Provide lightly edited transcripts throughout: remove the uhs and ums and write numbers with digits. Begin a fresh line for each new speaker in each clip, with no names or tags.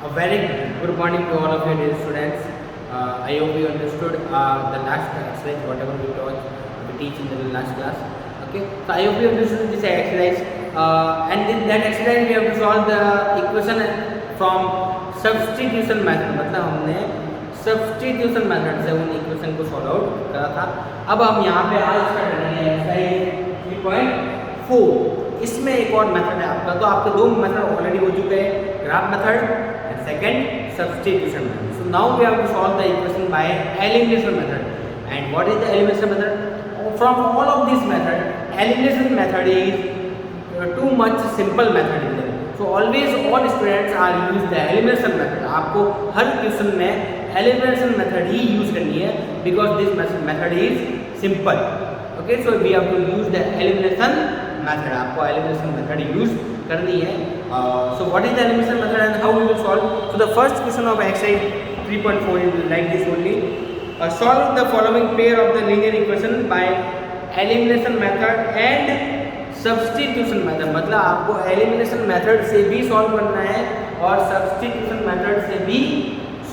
A very good morning to all of you dear students. I hope you understood the last exercise, whatever we teach in the last class. Okay, so I hope you understood this exercise. And in that exercise, we have to solve the equation from substitution method. मतलब हमने substitution method से उन equation को solve out करा था. अब हम यहाँ पे आज स्टार्ट करेंगे exercise 3.4. इसमें एक और मेथड है आपका, तो आपके दो मेथड ऑलरेडी हो चुके हैं, graph method and second substitution method. So now we have to solve the equation by elimination method. And what is the elimination method? From all of this method, elimination method is too much simple method is there. So always all students are use the elimination method. आपको हर question में elimination method ही use करनी है because this method is simple. Okay, so we have to use the elimination method. आपको elimination method use करनी है. So what is the elimination method and how we will solve? So the first question of exercise 3.4 is like this only. Solve the following pair of the linear equation by elimination method and substitution method. मतलब आपको elimination method से भी solve करना है और substitution method से भी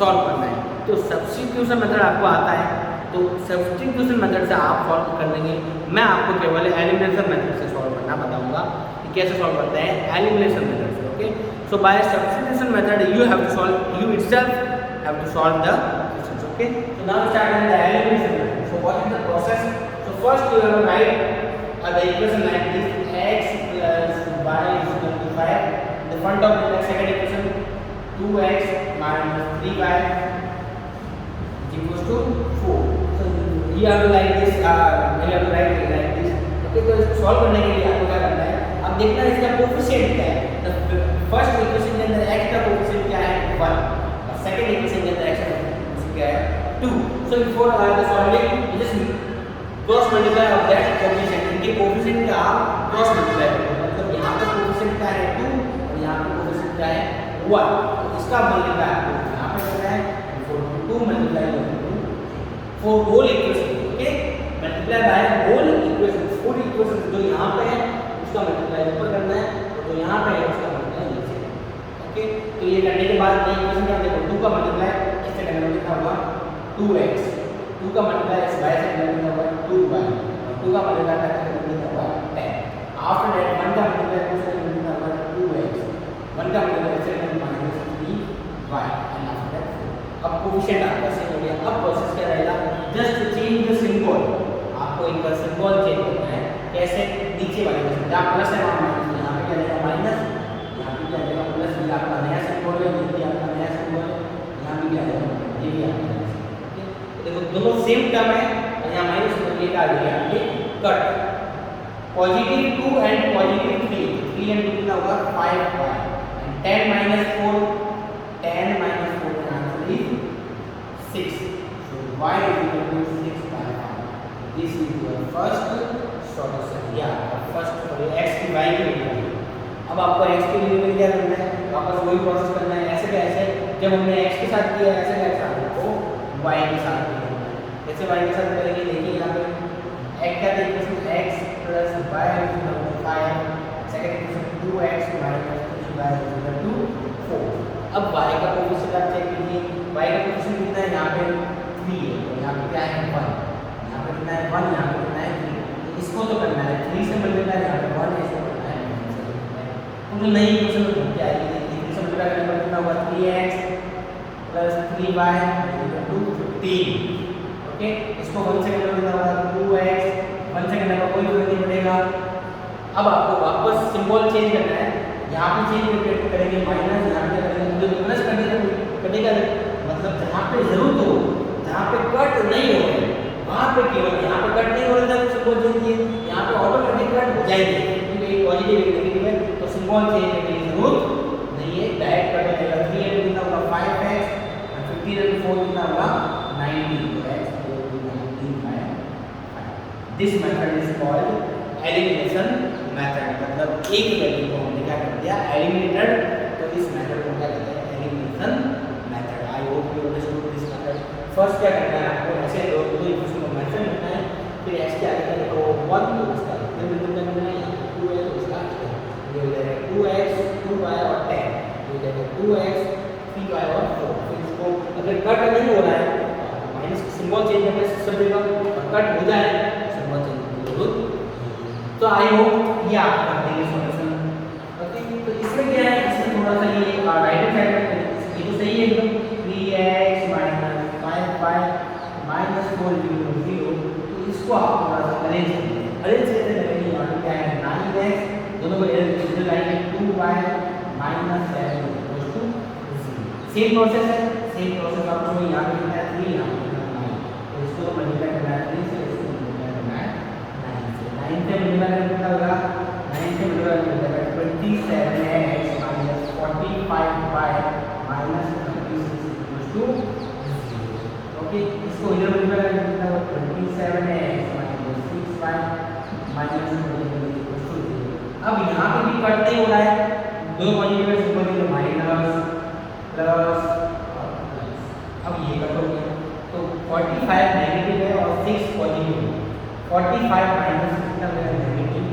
solve करना है. तो सब्स्टिट्यूशन मेथड आपको आता है, तो सब्स्टिट्यूशन मेथड से आप सॉल्व कर लेंगे. मैं आपको केवल एलिमिनेशन मेथड से सॉल्व करना बताऊंगा कि कैसे सॉल्व करते हैं एलिमिनेशन मेथड से. Okay, so by substitution method you have to solve, you itself have to solve the questions. Okay, so now start with the elimination method. So what is the process? So first you have to write the equation like this, x plus y is equal to 5. In the front of the second equation, 2x minus 3y is equals to 4. You have to like this, you have to write like this. Okay, तो इसको solve करने के लिए आपको क्या करना है? अब देखना है इसका कोफिशिएंट क्या है. द फर्स्ट इक्वेशन के अंदर x का कोफिशिएंट क्या है? 1. और सेकंड इक्वेशन के अंदर x का कोफिशिएंट क्या है? 2. So before the solving just cross multiply of that coefficient. इनके कोफिशिएंट का आप क्रॉस मल्टीप्लाई करो. मतलब यहाँ पे कोफिशिएंट क्या है? 2 और यहाँ पे कोफिशिएंट क्या है? 1. तो इसका मल्टीप्लाई आपको यहाँ पे करना है. 2 multiply for whole equation. Okay, multiply by whole equation. Full equation जो यहाँ पे है उसका multiply ऊपर करना है और जो यहाँ पे है उसका multiply नीचे. ओके, तो ये करने के बाद ये इक्वेशन क्या देखो, 2 का multiply इससे करने में कितना होगा? 2x. 2 का multiply इस y से करने में कितना होगा? 2y. और 2 का multiply करने में कितना होगा? 10. After that 1 का multiply इससे करने में कितना होगा? 2x. 1 का multiply इससे करने में -3y. and after that 4. अब कोफिशिएंट आपका सेम हो गया. अब प्रोसेस क्या रहेगा? Just change the symbol. आपको एक सिंबल चेंज करना है. कैसे? नीचे वाले में जहाँ प्लस है वहाँ माइनस. यहाँ पे क्या रहेगा? माइनस. यहाँ पे क्या रहेगा? प्लस. ये आपका नया सिंबल है, ये भी आपका नया सिंबल है. यहाँ भी क्या रहेगा? ये भी आपका नया सिंबल. ओके, तो देखो दोनों सेम टर्म है और यहाँ माइनस सिंबल ये क्या आ गया? ये cut. Positive 2 and positive 3. 3 and 2 कितना होगा? 5y. एंड 10 minus 4, 10 minus 4 का answer is 6. y is equal to 6 by 5. This is your first solution. Yeah, first x की y की वैल्यू. अब आपको x की वैल्यू क्या करना है? वापस वही प्रोसेस करना है. ऐसे कैसे? जब हमने x के साथ किया ऐसे कैसे आपको y के साथ किया. कैसे y के साथ करेंगे? देखिए यहाँ पे x का equation x plus y is equal to 5. Second equation 2x minus 3y is equal to 4. अब y का कोफिशिएंट आप चेक कीजिए. y का कोफिशिएंट कितना है? यहाँ पे 3 है. तो यहाँ पे क्या है? 1. यहाँ पे कितना है? 1. यहाँ पे कितना है? 3. इसको तो करना है 3 से मल्टीप्लाई. यहाँ पे 1 है, इसको करना है. तो नई इक्वेशन में क्या आएगी? 3 से मल्टीप्लाई करने पर कितना होगा? 3x plus 3y is equal to 15. Okay, इसको 1 से करने पर कितना होगा? 2x. 1 से करने पर कोई फर्क नहीं पड़ेगा. अब आपको वापस सिंबल चेंज करना है. यहाँ पे चेंज करेंगे माइनस. यहाँ पे करेंगे मुझे प्लस करने का कटेगा. मतलब जहाँ पे जरूरत हो, जहाँ पे कट नहीं हो रहे वहाँ पे केवल, यहाँ पे कट नहीं हो रहा है सिंबल चेंज कीजिए. यहाँ पे ऑटोमेटिक कट हो जाएगी क्योंकि एक पॉजिटिव एक नेगेटिव है. तो सिंबल चेंज करने की जरूरत नहीं है. डायरेक्ट कट हो जाएगा. 3 एंड कितना होगा? 5x. 15 एंड 4 कितना होगा? 19. तो x equal to 19 by 5. This method is called elimination method. मतलब एक वैल्यू को हमने क्या कर दिया? एलिमिनेटेड. तो इस मेथड को क्या कहते हैं? Elimination method. I hope you understood this method. First क्या करना है आपको? ऐसे दो इक्वेशन को मेंशन करना है. फिर x के आगे देखो 1 तो उसका फिर बिंदु करना है. 2 है तो उसका ये हो जाएगा 2x 2y और 10. ये हो जाएगा 2x 3 आई होप ये आप कर देंगे सॉल्यूशन। ओके, तो इसमें क्या है, इसमें थोड़ा सा ये राइट हैंड साइड में ये तो सही है एकदम, 3x माइनस 5y माइनस 4 0, तो इसको आप थोड़ा सा अरेंज करिए। अरेंज कैसे करेंगे, यहाँ पे क्या है 9x, दोनों को इधर लाएंगे 2y minus 7 equals to 0। Same process है, सेम प्रोसेस आपको यहाँ पे लिखना है 3, यहाँ पे लिखना है 9, तो इसको मल्टीप्लाई करना है 3 से, इसको मल्टीप्लाई करना है 9 से। 9 से मल्टीप्लाई करना कितना होगा, 9 से मल्टीप्लाई करना 27x minus 45y minus 36 equals to 0। Okay, इसको इधर मल्टीप्लाई करना कितना होगा, 27x minus 6y minus 36 equals to 0। अब यहाँ पे भी कट नहीं हो रहा है, दो पॉजिटिव ऊपर की माइनस प्लस और प्लस, अब ये कट हो गया, तो 45 नेगेटिव है और 6 पॉजिटिव है, 45 माइनस कितना हो गया नेगेटिव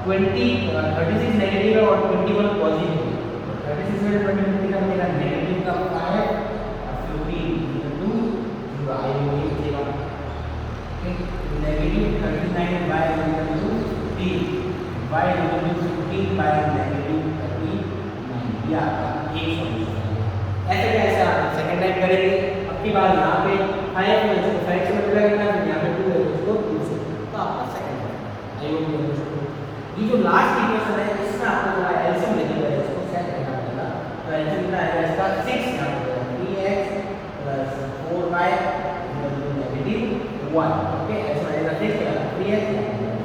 39 और 36 नेगेटिव है और 21 पॉजिटिव है, 36 में 20 कितना मिलेगा नेगेटिव का 5 और 15 2 जो आई वो ये देगा negative 39 by 15 by 15 by negative 39, ये आपका एक सॉल्यूशन है। ऐसे कैसे आप सेकंड टाइम करेंगे, अब की बार यहाँ पे 5 में इसको 5 से मल्टीप्लाई करना है, यहाँ पे 2 है उसको 2 से, तो आपका second time I hope you understood. ये जो लास्ट इक्वेशन है इसमें आपको थोड़ा एलसीएम लेके जाए, इसको सेट करना पड़ेगा, तो एलसीएम कितना आएगा इसका 6 यहाँ पे 3x plus 4y negative 1। Okay, ऐसा आएगा 6 3x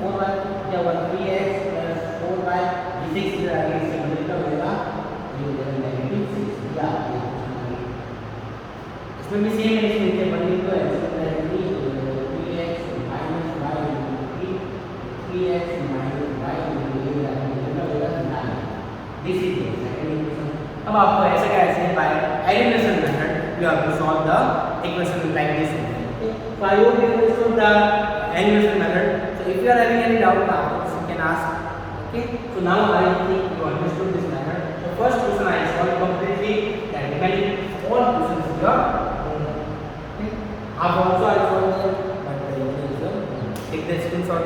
4y क्या हुआ 3x प्लस 4y, ये 6 इधर आगे इससे मल्टीप्लाई हो जाएगा, ये हो जाएगा नेगेटिव 6। या इसमें भी सेम है, इसमें क्या बन गई तो x 3x minus y 3x minus y कितना होगा 9। This is the second equation. अब आपको ऐसे कैसे by elimination method you have to solve the equation like this. Okay, so I hope you understood the elimination method. So if you are having any doubt now you can ask. Okay, so now I think you understood this method. The first question I solved completely, that remaining all questions here. Okay, आप also I solved them, but the equation take the screenshot.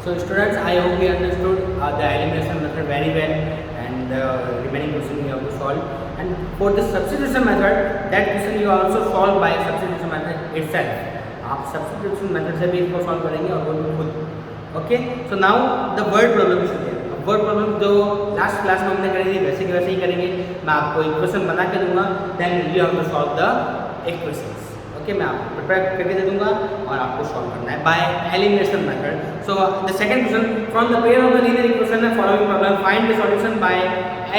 So students, I hope you understood the elimination method very well, and the remaining question you have to solve. And for the substitution method, that question you also solve by substitution method itself. आप substitution method से भी इसको solve करेंगे और वो भी खुद। Okay, so now the word problem is there. word problem जो लास्ट क्लास में हमने करी थी वैसे के वैसे ही करेंगे। मैं आपको इक्वेशन बना के दूंगा, then you have to solve the equations. Okay, मैं आपको प्रिपेयर करके दे दूंगा और आपको सॉल्व करना है bye elimination method. So the second question, from the pair of the linear equation and following problem find the solution bye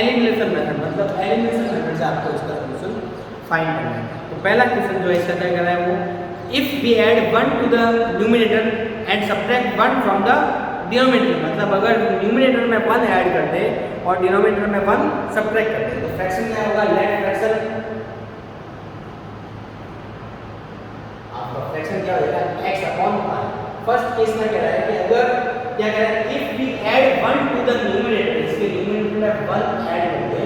elimination method. मतलब elimination method से आपको इसका सॉल्यूशन फाइंड करना है। तो पहला क्वेश्चन जो इसका क्या कर रहा है वो, if we add 1 to the numerator and subtract 1 from the denominator, मतलब अगर न्यूमरेटर में 1 ऐड कर दे और डिनोमिनेटर में 1 सब्ट्रैक्ट कर दे तो फ्रैक्शन क्या होगा, लेट फ्रैक्शन आपका फ्रैक्शन क्या हो जाएगा x upon y। First case में कह रहा है कि अगर क्या कह रहा है, if we add 1 to the numerator, इसके न्यूमरेटर में 1 ऐड कर दे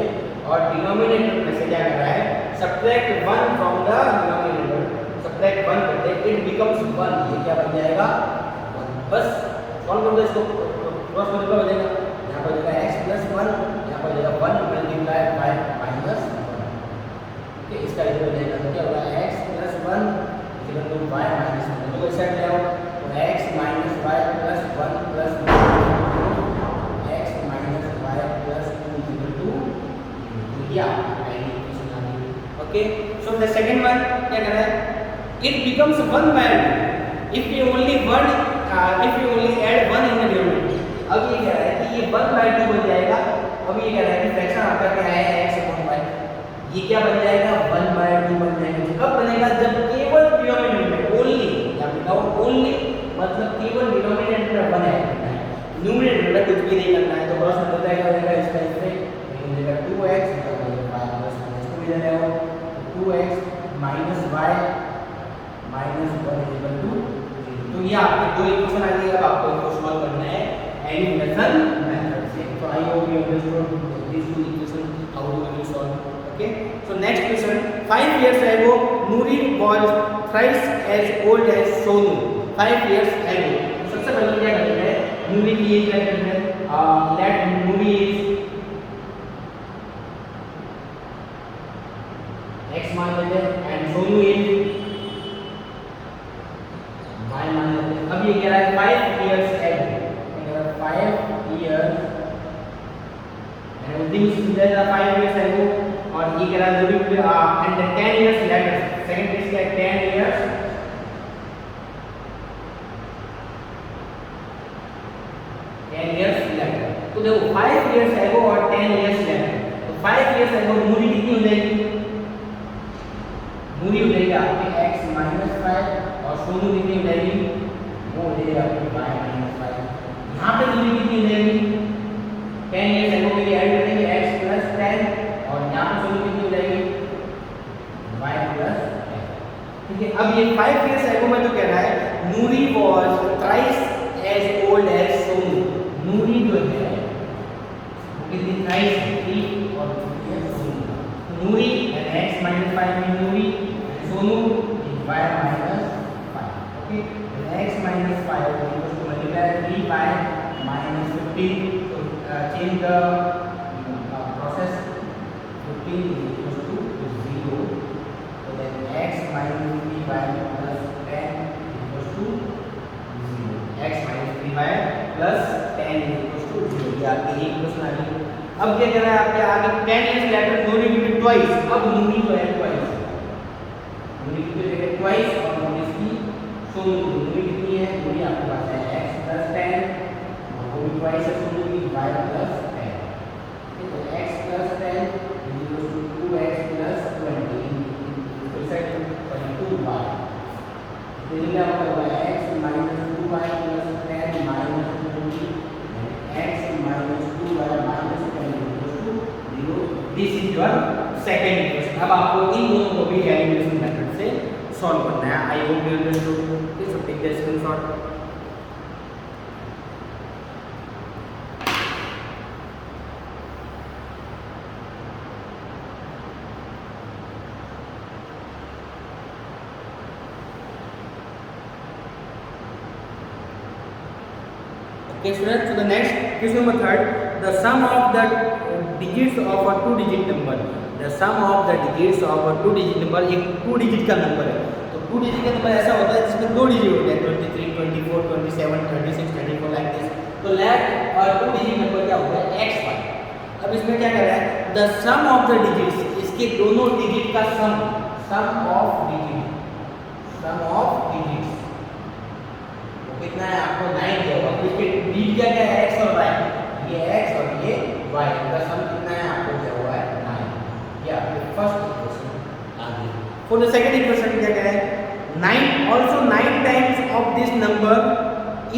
और डिनोमिनेटर में से क्या कर रहा है, subtract 1 from the denominator, subtract 1 कर दे, इट बिकम्स 1। ये क्या बन जाएगा 1। बस सॉल्व कर दो इसको, क्रॉस मल्टीप्लाई हो जाएगा, यहाँ पर जाएगा x प्लस 1, यहाँ पर जाएगा 1 मल्टीप्लाई बाय माइनस 1। ओके, इसका इधर हो जाएगा तो क्या होगा x plus 1 equal to y minus 1। तो इस साइड ले आओ तो x minus y plus 1 plus x minus y plus 2 equal to ये आपका पहली इक्वेशन आ गई। Okay, so the second one क्या कर रहा है, it becomes 1 by 2 if you only add 1 in the denominator. अब ये कह रहा है कि ये 1 बाय 2 बन जाएगा। अब ये कह रहा है कि फ्रैक्शन आपका क्या है x अपॉन y, ये क्या बन जाएगा 1 बाय 2 बन जाएगा। कब बनेगा, जब केवल डिनोमिनेटर में ओनली, या विदाउट ओनली मतलब केवल डिनोमिनेटर में 1 ऐड करना है, न्यूमरेटर में कुछ भी नहीं करना है। तो क्रॉस मल्टीप्लाई हो जाएगा इसका इससे, ये हो जाएगा 2x इसको भी ले आओ 2x माइनस y तो ये आपके दो इक्वेशन आ गई। अब आपको इनको सॉल्व करना है एलिमिनेशन मेथड से। तो I hope you understood this two equation how do we solve. Okay, so next question, 5 years ago Nuri was thrice as old as Sonu। 5 years ago, सबसे पहले क्या करते हैं, नूरी की एज क्या करते हैं, लेट नूरी इज x मान लेते हैं एंड सोनू इज y मान लेते हैं। अब ये कह रहा है 5 years ago, 5 years and this is the 5 years ago, और ये कह रहा है Noori and 10 years later, second case क्या है 10 years later। तो देखो 5 years ago और 10 years later, तो 5 years ago नूरी कितनी हो जाएगी, नूरी हो जाएगी आपकी x - 5 और सोनू कितनी हो जाएगी, वो हो जाएगी आपकी y - 5। यहाँ पे नूरी कितनी हो जाएगी 10 years ago के लिए ऐड करेंगे x + 10 और यहाँ पे सोनू कितनी हो जाएगी y + 10। ठीक है, अब ये 5 years ago में जो कह रहा है नूरी was thrice as old as Sonu, नूरी जो है वो कितनी थ्राइस 3 और ये सोनू, तो नूरी एंड x - 5 में नूरी, Sonu y - 5। Okay, x - 5 equals to multiply 3 by -15, so change the process, 15 is equals to 0, so then x - 3y plus 10 equals to 0, x - 3y plus 10 is equals to 0। ये आपकी एक क्वेश्चन आ गई। अब क्या कह रहा है आपके आगे 10 years later नूरी की ट्वाइस, अब नूरी जो है ट्वाइस, नूरी की जगह ट्वाइस और नूरी की सोनू, नूरी कितनी है, नूरी आपके पास है x + 10 और वो भी ट्वाइस है सोनू की y + 10। ठीक है, x + 10 equals to 2x + 20 equals to 2y। तो ये क्या होगा x - 2y + 10 - 20 x - 2y - 10 equals to 0। This is your second equation. अब आपको इन दोनों को भी एलिमिनेशन मेथड से सॉल्व करना है। I hope you understood this, so take the screenshot. Okay students, so the next question number 3, the sum of the digits of a 2-digit number, the sum of the digits of a 2-digit number, एक 2 digit का number है। तो 2 digit का number ऐसा होता है जिसमें 2 digit होते हैं, 23, 24, 27, 36, 34 लाइक दिस। तो लेट और 2 डिजिट नंबर क्या होता है xy। अब इसमें क्या कर रहा है, the sum of the digits, इसके दोनों डिजिट का सम, sum of digits कितना है आपको 9 दिया होगा। इसके डिजिट क्या क्या है x और y, ये x और ये y का सम कितना है आपको दिया हुआ है 9। ये आपके फर्स्ट इक्वेशन आ गई। फॉर द सेकंड इक्वेशन क्या कह रहा है 9 also 9 times of this number,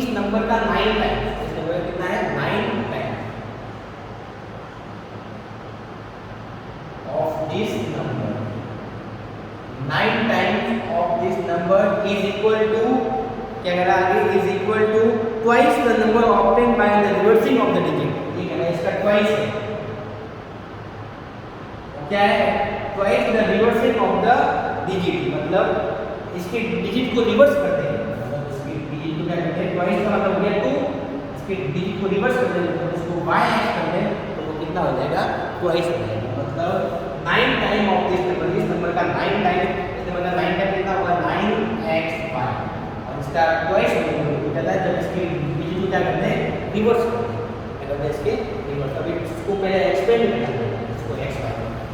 इस नंबर का 9 टाइम्स, इस नंबर का कितना है 9 times of this number, 9 times of this number is equal to क्या कह रहा है आगे, is equal to twice the number obtain by the reversing of the digit. ये कह रहा है इसका ट्वाइस है, क्या है twice the reversing of the digit, मतलब इसके डिजिट को रिवर्स करते हैं, मतलब इसके डिजिट को क्या करते हैं ट्वाइस का मतलब हो गया 2, इसके डिजिट को रिवर्स करते हैं मतलब इसको y करते हैं तो वो कितना हो जाएगा ट्वाइस हो जाएगा, मतलब 9 टाइम ऑफ दिस नंबर, इस नंबर का 9 टाइम, इस नंबर का 9 टाइम कितना होगा 9xy, इसका ट्वाइस हो जाता है जब इसके डिजिट को क्या करते हैं रिवर्स करते हैं, अगर इसके रिवर्स। अभी इसको पहले एक्सपेंड करते हैं इसको xy।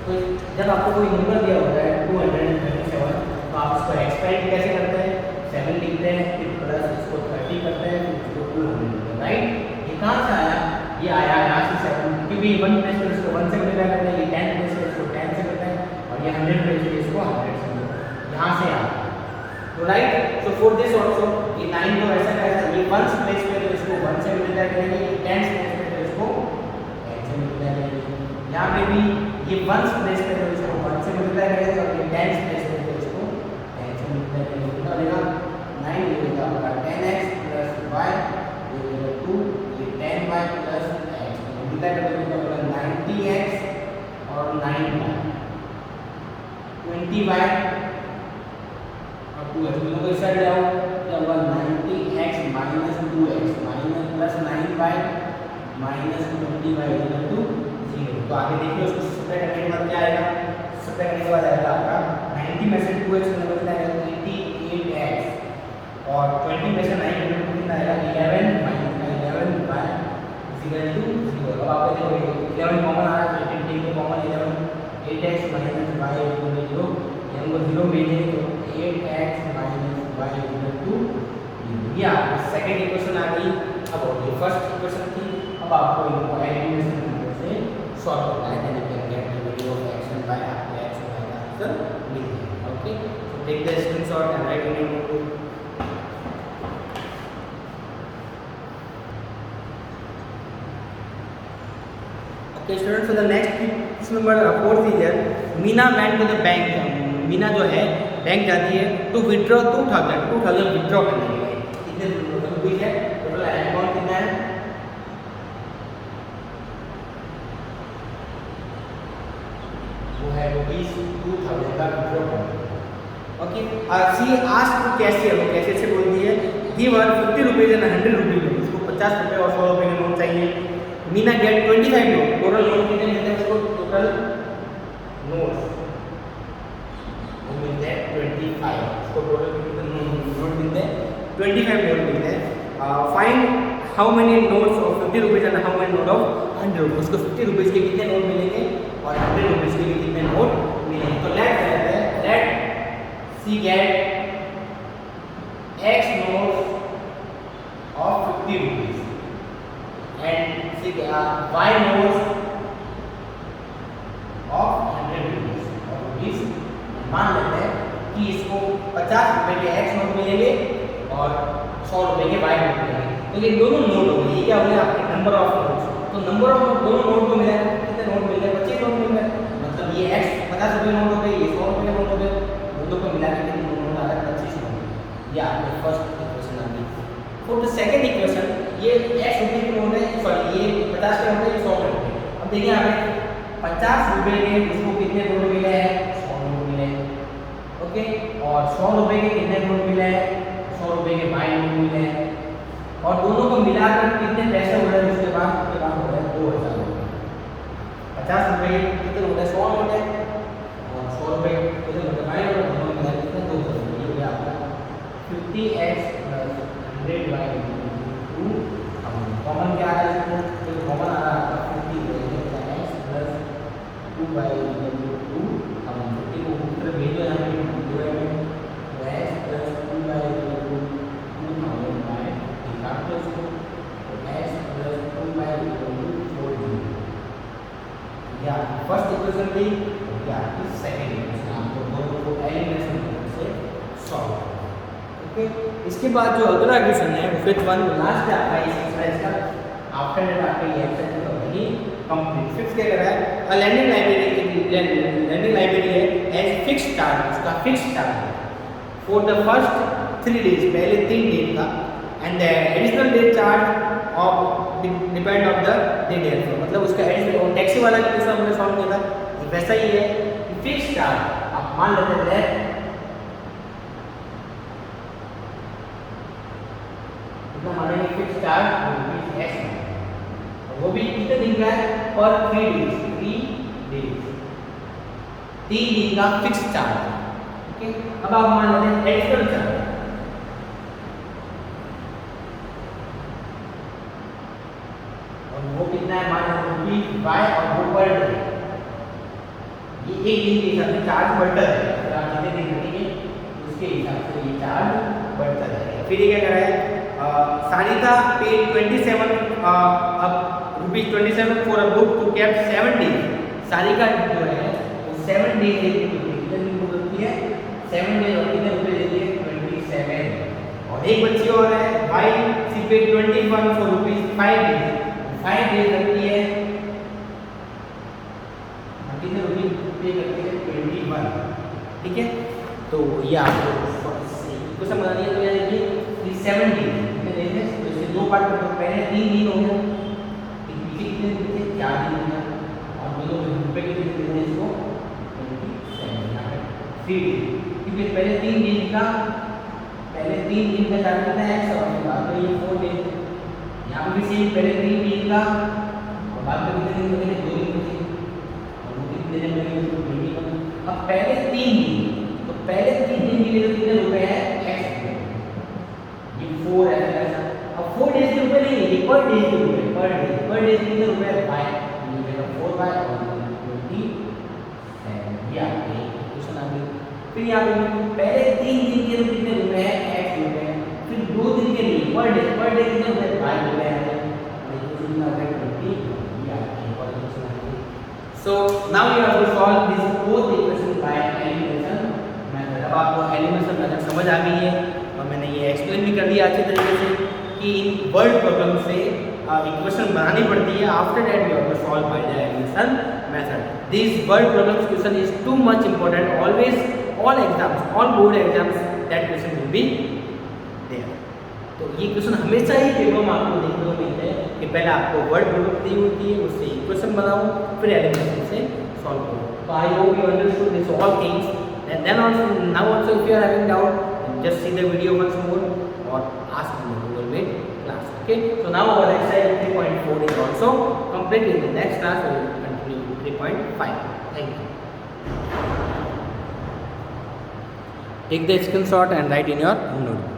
तो जब आपको कोई नंबर दिया होता है 237, तो आप इसको एक्सपेंड कैसे करते हैं, 7 लिखते हैं फिर प्लस इसको 30 करते हैं फिर इसको 200 लिखते हैं, राइट। ये कहाँ से आया, ये आया यहाँ से 7, क्योंकि 1 प्लेस पर इसको 1 से मल्टीप्लाई करते हैं, ये 10 प्लेस पर इसको 10 से करते हैं और ये 100 प्लेस पर इसको 100 से करते हैं, यहाँ से आया। तो right, so for this also ये 9 को ऐसा कैसा, ये 1 प्लेस पे तो इसको 1 से मल्टीप्लाई करेंगे, ये 10 प्लेस पे तो इसको 10 से मल्टीप्लाई करेंगे, यहाँ पे भी ये 1 प्लेस पे तो इसको 1 से मल्टीप्लाई करेंगे और ये 10 प्लेस पे तो इसको 10 से कितना बनेगा 9 ये बनेगा आपका 10x प्लस y, ये बनेगा 2, ये 10y प्लस x, मल्टीप्लाई कर दोगे तो बनेगा 90x और 9y 20y और 2x, दोनों को इस साइड ले आओ, क्या होगा 90x minus 2x minus plus 9y minus 20y equal to 0। तो आगे देखिए उसको सब्ट्रैक्ट करने के बाद क्या आएगा, सब्ट्रैक्ट करने के बाद आएगा आपका 90 में से 2x कितना आएगा 88x और 20 में से 9 कितना आएगा 11 माइनस 11y इक्वल टू 0। अब आप देखो 11 कॉमन आ रहा है, 15 को common 11 8x minus y equal to 0, हम को 0 भेजेंगे तो 8x minus y equal to 0। ये आपका सेकंड इक्वेशन आ गई। अब ये फर्स्ट इक्वेशन थी, अब आपको इनको एलिमिनेशन मेथड से सॉल्व करना है, यानी कि get the value of x and y, आपको x और y का आंसर मिल जाएगा। Okay, so take the screenshot and write in your notebook. Okay students, so the next question number 4 is here. Meena went to the bank. Meena जो है bank जाती है to withdraw 2000 withdraw करने के लिए। कितने रुपीस है, टोटल अमाउंट कितना है, वो है रुपीस 2000 का विथड्रॉ करना। Okay, she asked to cashier, वो कैशियर से बोलती है give her 50 rupees and 100 rupees, उसको 50 रुपए और 100 रुपए के नोट चाहिए। Meena get 25 note, total note कितने मिलते हैं उसको, टोटल नोट्स वो मिलते हैं 25, उसको टोटल कितने नोट मिलते हैं 25 नोट मिलते हैं। Find how many notes of 50 rupees and how many note of 100 rupees, उसको 50 रुपीस के कितने नोट मिलेंगे और 100 रुपीस के कितने नोट मिलेंगे। तो let see get x notes of 50 rupees and see y notes of 100 rupees। मान लेते हैं कि इसको 50 रुपए के x नोट मिलेंगे और 100 रुपए के y नोट मिलेंगे। तो ये दोनों नोट हो गए, ये क्या हो गया आपके नंबर ऑफ नोट्स। तो नंबर ऑफ दोनों नोट को मिला है, कितने नोट मिल गए 25 नोट मिल गए, मतलब ये x 50 रुपए नोट हो गए, ये 100 रुपए नोट हो गए, दोनों को मिला के कितने नोट आ रहा है 25 नोट। ये आपके फर्स्ट इक्वेशन आ गई। फॉर द सेकंड इक्वेशन ये x रुपए के नोट है, सॉरी ये 50 के नोट है, ये 100 के नोट है। अब देखिए यहाँ पे 50 रुपए के उसको कितने नोट मिले हैं, 100 नोट मिले हैं। ओके, और 100 रुपए के कितने नोट मिले हैं, 100 रुपए के 22 नोट मिले हैं, और दोनों को मिलाकर कितने पैसे हो रहे हैं उसके बाद हो रहे हैं 2000 रुपये। 50 रुपए कितने नोट है, 100 नोट है, और 100 रुपए कितने नोट है 22 नोट, दोनों मिला कितने 2000 रुपये। ये हो गया आपका 50x + 100y 2। कॉमन क्या आ रहा है इसमें, तो कॉमन आ रहा है आपका 50x + 2y 2। हम 50 को ऊपर भेजो यहाँ पे पूरे में, तो x + 2y 2 2000 दिखाते उसको, तो x + 2y 40। या फर्स्ट इक्वेशन थी, या सेकंड इक्वेशन, आपको दोनों को एलिमिनेशन से सॉल्व करना है। ओके, इसके बाद जो अगला इक्वेशन है फिफ्थ वन लास्ट है आपका इस एक्सरसाइज का। आफ्टर दैट आपका ये एक्सरसाइज होगी कंप्लीट। फिफ्थ क्या कर रहा है, अ लैंडिंग लाइब्रेरी है एज फिक्स्ड चार्ज, उसका फिक्स्ड चार्ज है फॉर द फर्स्ट 3 डेज, पहले 3 दिन का, and the additional day charge of depend of the day dare, मतलब उसका एडिशनल टैक्सी वाला जैसा हमने सॉल्व किया था वैसा ही है कि फिक्स्ड चार्ज आप मान लेते हैं हमारे फिक्स चार्ज x, वो भी कितने दिन का है, पर 3 डेज 3 दिन का फिक्स चार्ज। ओके, अब आप मान लेते हैं एडिशनल चार्ज, और वो कितना है मान लेते हैं y, और वो पर डे, ये एक दिन के हिसाब से चार्ज बढ़ता है, अगर आप जितने दिन रखेंगे उसके हिसाब से ये चार्ज बढ़ता है। फिर ये क्या कर रहा है, Sarika paid 27 ₹27 for a book to kept 7 days। Sarika जो है वो 7 डेज कितने दिन बुक रखती है, 7 डेज, और कितने रुपए देती है 27। और एक बच्ची और है भाई, she paid 21 for ₹5 days, 5 days रखती है, कितने रुपए पे करती है 21। ठीक है, तो ये आपको क्वेश्चन बनानी है तो यहाँ देखिए 7 दिन कितने तो इसके दो पार्ट में, तो पहले 3 दिन हो गया, पीछे कितने दिन थे, 4 दिन हो गया, और दोनों ग्रुप पे कितने दिन है इसको 27 यहाँ पे 3 दिन, क्योंकि पहले 3 दिन का टाइम कितना है x और बाद में ये 4 दिन, यहाँ पे भी सेम पहले 3 दिन का और बाद में कितने दिन बचे, 2 दिन बचे, और वो कितने दिन बचे तो 21। अब पहले 3 दिन, तो पहले 3 दिन के लिए कितने रुपए है x, ये 4 है ऐसा। अब 4 डेज के रुपए नहीं, ये पर डे के रुपए, पर डे कितने रुपए है 5, ये देखो 4 बाय और 27, ये आपके क्वेश्चन आ गया। फिर यहाँ पे पहले 3 दिन के लिए कितने रुपए है x रुपए, फिर 2 दिन के लिए पर डे कितने रुपए 5 रुपए है, और ये क्वेश्चन आ गया 20, ये आपके और क्वेश्चन आ गया। So now you have to solve this both equation by elimination method। अब आपको एलिमिनेशन मेथड समझ आ गई है और मैंने ये एक्सप्लेन भी कर दिया अच्छे तरीके से कि इन वर्ड प्रॉब्लम से इक्वेशन बनानी पड़ती है, after that you have to solve by the elimination method. This word problems question is too much important, always all exams, all board exams that question will be there. तो ये question हमेशा ही paper में आपको देखने को मिलते हैं कि पहले आपको वर्ड प्रॉब्लम दी होती है, उससे इक्वेशन बनाओ, फिर एलिमिनेशन से सॉल्व करो। तो I hope you understood this all things, and then also now also if you are having doubt just see the video once more और ask in the Google Meet class। Okay, so now our exercise 3.4 is also complete. In the next class we will continue with 3.5. Thank you. Take the screenshot and write in your notebook.